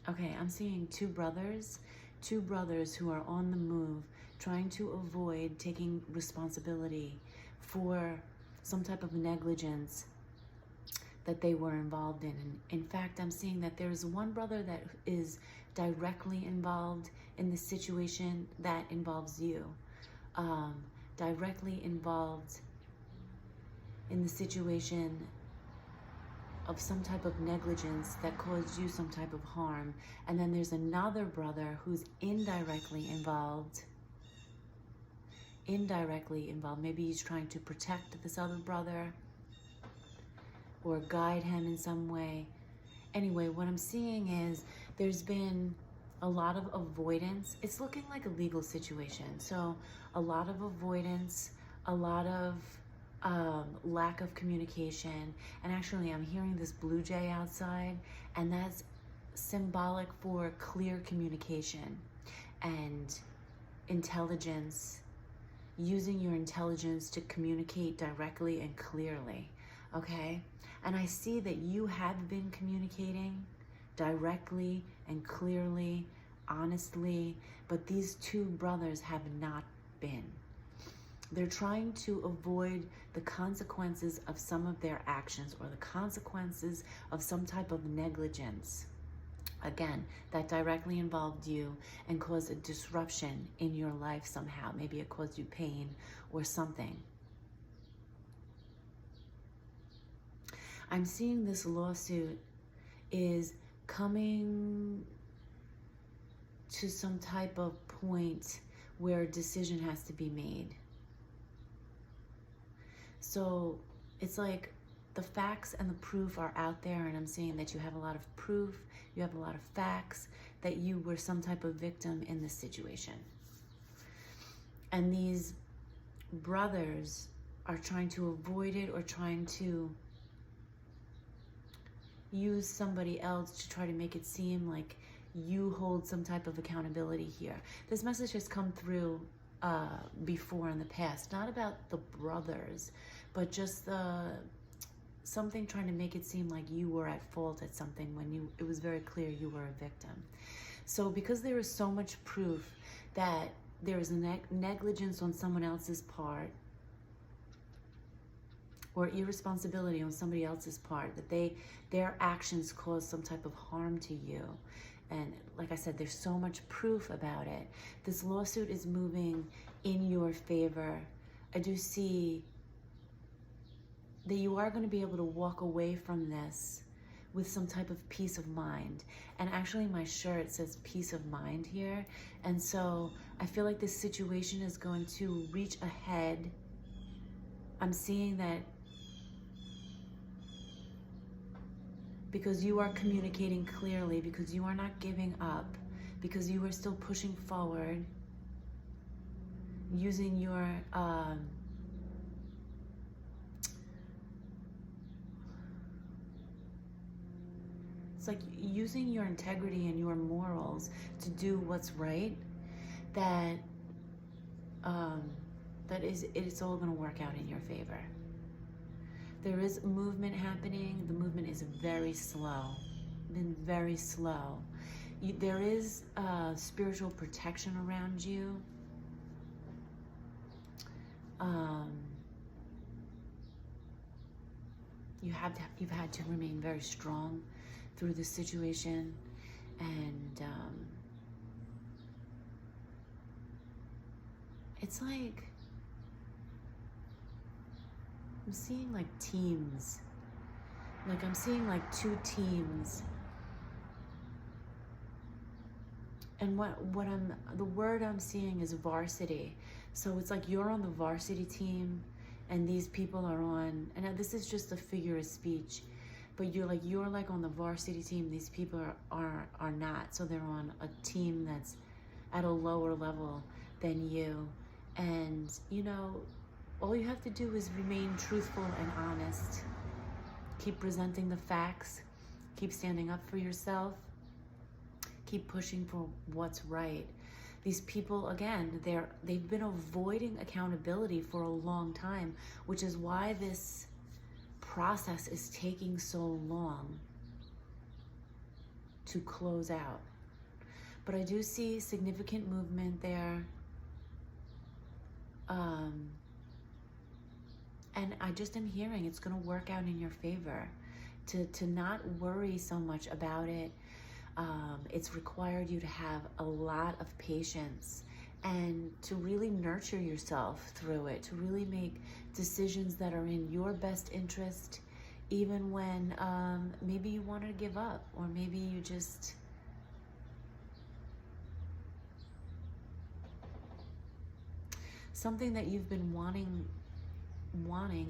Okay, I'm seeing two brothers who are on the move, trying to avoid taking responsibility for some type of negligence that they were involved in. And in fact, I'm seeing that there's one brother that is directly involved in the situation that involves you, directly involved in the situation of some type of negligence that caused you some type of harm. And then there's another brother who's indirectly involved. Maybe he's trying to protect this other brother or guide him in some way. Anyway, what I'm seeing is there's been a lot of avoidance. It's looking like a legal situation. So a lot of avoidance, a lot of lack of communication. And actually, I'm hearing this blue jay outside, and that's symbolic for clear communication and intelligence, using your intelligence to communicate directly and clearly, okay? And I see that you have been communicating directly and clearly, honestly, but these two brothers have not been. They're trying to avoid the consequences of some of their actions or the consequences of some type of negligence. Again, that directly involved you and caused a disruption in your life somehow. Maybe it caused you pain or something. I'm seeing this lawsuit is coming to some type of point where a decision has to be made. So it's like the facts and the proof are out there, and I'm seeing that you have a lot of proof, you have a lot of facts that you were some type of victim in this situation. And these brothers are trying to avoid it or trying to use somebody else to try to make it seem like you hold some type of accountability here. This message has come through before in the past, not about the brothers, but just something trying to make it seem like you were at fault at something when it was very clear you were a victim. So because there is so much proof that there is negligence on someone else's part or irresponsibility on somebody else's part, that their actions cause some type of harm to you. And like I said, there's so much proof about it. This lawsuit is moving in your favor. I do see that you are going to be able to walk away from this with some type of peace of mind. And actually my shirt says peace of mind here. And so I feel like this situation is going to reach ahead. I'm seeing that because you are communicating clearly, because you are not giving up, because you are still pushing forward, using your it's like using your integrity and your morals to do what's right, that it's all going to work out in your favor. There is movement happening. The movement is very slow, been very slow. There is spiritual protection around you. You've had to remain very strong through this situation, and it's like I'm seeing like teams. Like I'm seeing like two teams. And the word I'm seeing is varsity. So it's like you're on the varsity team and these people are on, and this is just a figure of speech, but you're like on the varsity team. These people are not. So they're on a team that's at a lower level than you. And you know, all you have to do is remain truthful and honest. Keep presenting the facts. Keep standing up for yourself. Keep pushing for what's right. These people, again, they've been avoiding accountability for a long time, which is why this process is taking so long to close out. But I do see significant movement there. And I just am hearing it's going to work out in your favor. To not worry so much about it. It's required you to have a lot of patience and to really nurture yourself through it, to really make decisions that are in your best interest, even when maybe you want to give up, or maybe you just something that you've been wanting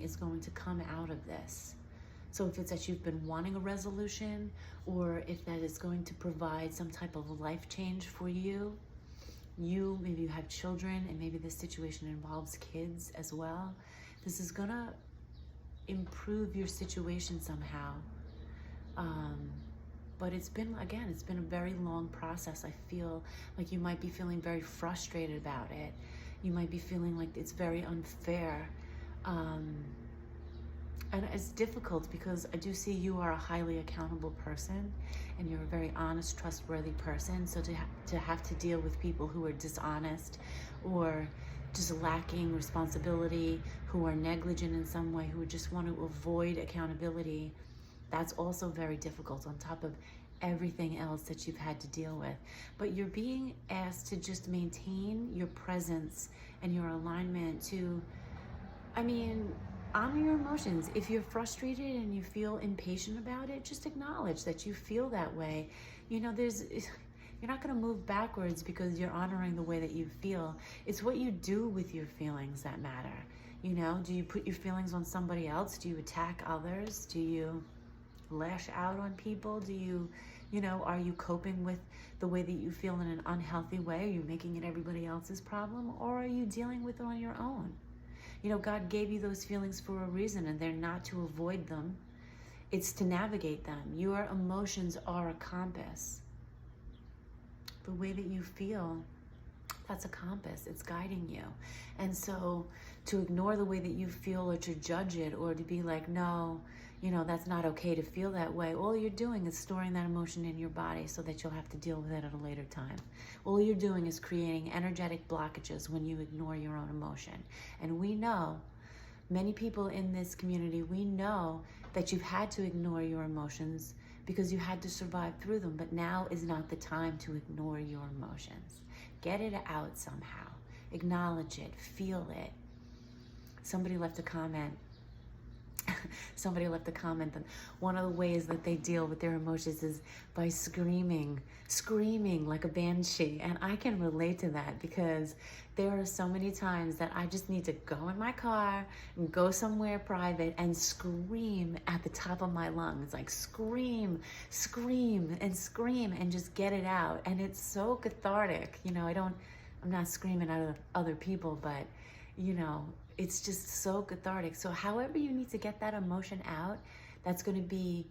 is going to come out of this. So if it's that you've been wanting a resolution, or if that is going to provide some type of life change for you, maybe you have children, and maybe this situation involves kids as well. This is gonna improve your situation somehow. But it's been a very long process. I feel like you might be feeling very frustrated about it. You might be feeling like it's very unfair. And it's difficult because I do see you are a highly accountable person, and you're a very honest, trustworthy person. So to have to deal with people who are dishonest, or just lacking responsibility, who are negligent in some way, who just want to avoid accountability, that's also very difficult on top of everything else that you've had to deal with. But you're being asked to just maintain your presence and your alignment to, honor your emotions. If you're frustrated and you feel impatient about it, just acknowledge that you feel that way. You're not going to move backwards because you're honoring the way that you feel. It's what you do with your feelings that matter. Do you put your feelings on somebody else? Do you attack others? Do you lash out on people? Do you, are you coping with the way that you feel in an unhealthy way? Are you making it everybody else's problem, or are you dealing with it on your own? God gave you those feelings for a reason, and they're not to avoid them. It's to navigate them. Your emotions are a compass. The way that you feel, that's a compass. It's guiding you. And so to ignore the way that you feel, or to judge it, or to be like, no, that's not okay to feel that way, all you're doing is storing that emotion in your body so that you'll have to deal with it at a later time. All you're doing is creating energetic blockages when you ignore your own emotion. And we know, many people in this community, we know that you've had to ignore your emotions because you had to survive through them, but now is not the time to ignore your emotions. Get it out somehow. Acknowledge it. Feel it. Somebody left a comment that one of the ways that they deal with their emotions is by screaming like a banshee. And I can relate to that, because there are so many times that I just need to go in my car and go somewhere private and scream at the top of my lungs, like scream and just get it out. And it's so cathartic. I'm not screaming at other people, but it's just so cathartic. So however you need to get that emotion out, that's going to be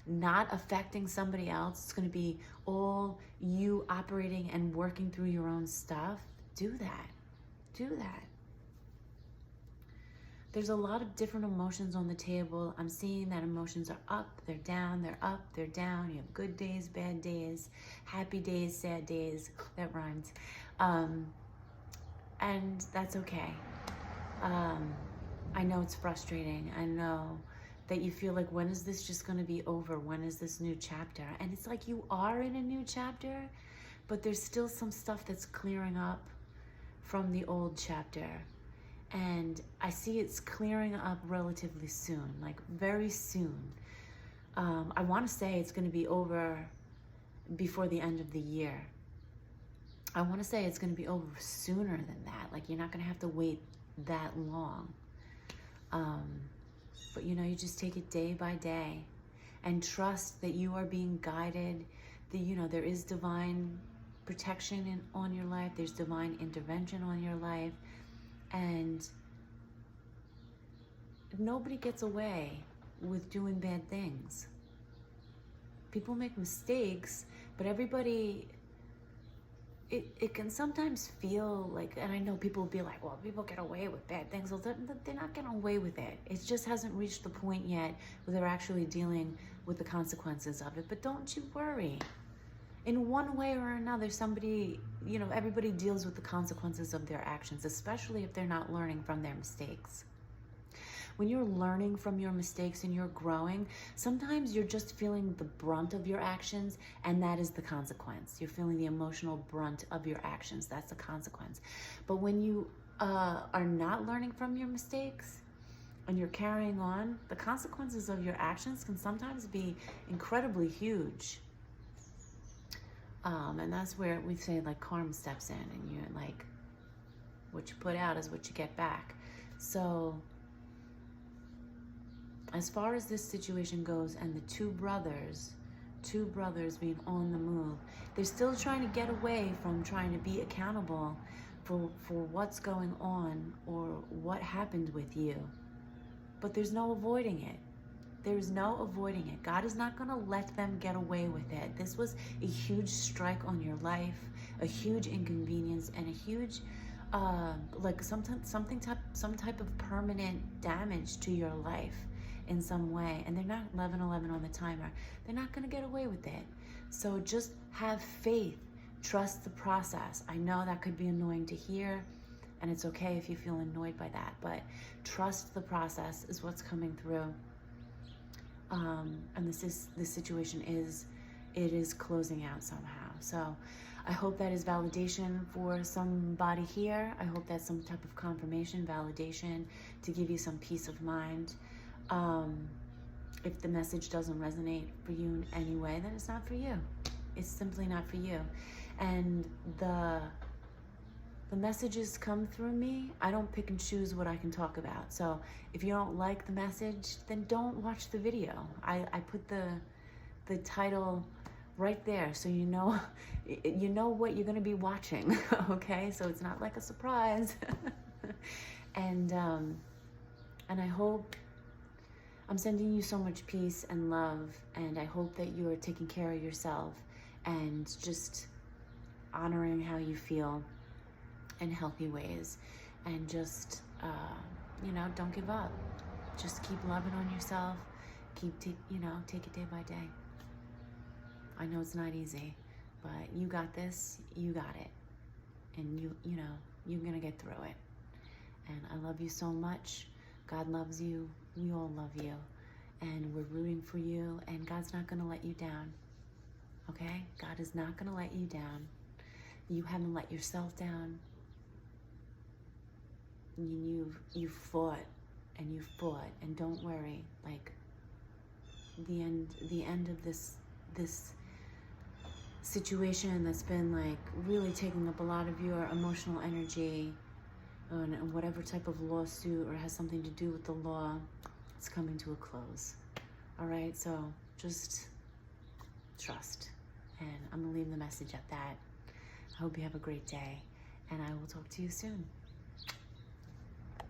not affecting somebody else. It's going to be all you operating and working through your own stuff. Do that. There's a lot of different emotions on the table. I'm seeing that emotions are up, they're down, they're up, they're down. You have good days, bad days, happy days, sad days. That rhymes. And that's okay. I know it's frustrating. I know that you feel like, when is this just going to be over? When is this new chapter? And it's like you are in a new chapter, but there's still some stuff that's clearing up from the old chapter. And I see it's clearing up relatively soon, like very soon. I want to say it's going to be over before the end of the year. I want to say it's going to be over sooner than that. Like, you're not going to have to wait that long. But you just take it day by day and trust that you are being guided, that there is divine protection on your life, there's divine intervention on your life, and nobody gets away with doing bad things. People make mistakes, but everybody it can sometimes feel like, and I know people will be like, well, people get away with bad things. Well, they're not getting away with it. It just hasn't reached the point yet where they're actually dealing with the consequences of it. But don't you worry. In one way or another, somebody, everybody deals with the consequences of their actions, especially if they're not learning from their mistakes. When you're learning from your mistakes and you're growing, sometimes you're just feeling the brunt of your actions, and that is the consequence. You're feeling the emotional brunt of your actions. That's the consequence. But when you are not learning from your mistakes and you're carrying on, the consequences of your actions can sometimes be incredibly huge. And that's where we say, like, karma steps in, and you're like, what you put out is what you get back. So as far as this situation goes, and the two brothers being on the move, they're still trying to get away from trying to be accountable for what's going on or what happened with you. But there's no avoiding it. There's no avoiding it. God is not going to let them get away with it. This was a huge strike on your life, a huge inconvenience, and a huge some type of permanent damage to your life in some way. And they're not 11:11 on the timer. They're not going to get away with it. So just have faith. Trust the process. I know that could be annoying to hear, and it's okay if you feel annoyed by that, but trust the process is what's coming through. And this situation is closing out somehow. So I hope that is validation for somebody here. I hope that's some type of confirmation, validation, to give you some peace of mind. If the message doesn't resonate for you in any way, then it's not for you. It's simply not for you. And the messages come through me. I don't pick and choose what I can talk about. So if you don't like the message, then don't watch the video. I put the title right there, so you know what you're gonna be watching. Okay, so it's not like a surprise. And I hope I'm sending you so much peace and love, and I hope that you are taking care of yourself and just honoring how you feel in healthy ways, and just don't give up. Just keep loving on yourself. Take it day by day. I know it's not easy, but you got this. You got it, and you're gonna get through it. And I love you so much. God loves you. We all love you, and we're rooting for you. And God's not gonna let you down. Okay? God is not gonna let you down. You haven't let yourself down. You've fought, and don't worry. Like, the end of this situation that's been like really taking up a lot of your emotional energy, and whatever type of lawsuit or has something to do with the law, it's coming to a close. All right, so just trust, and I'm gonna leave the message at that. I hope you have a great day, and I will talk to you soon.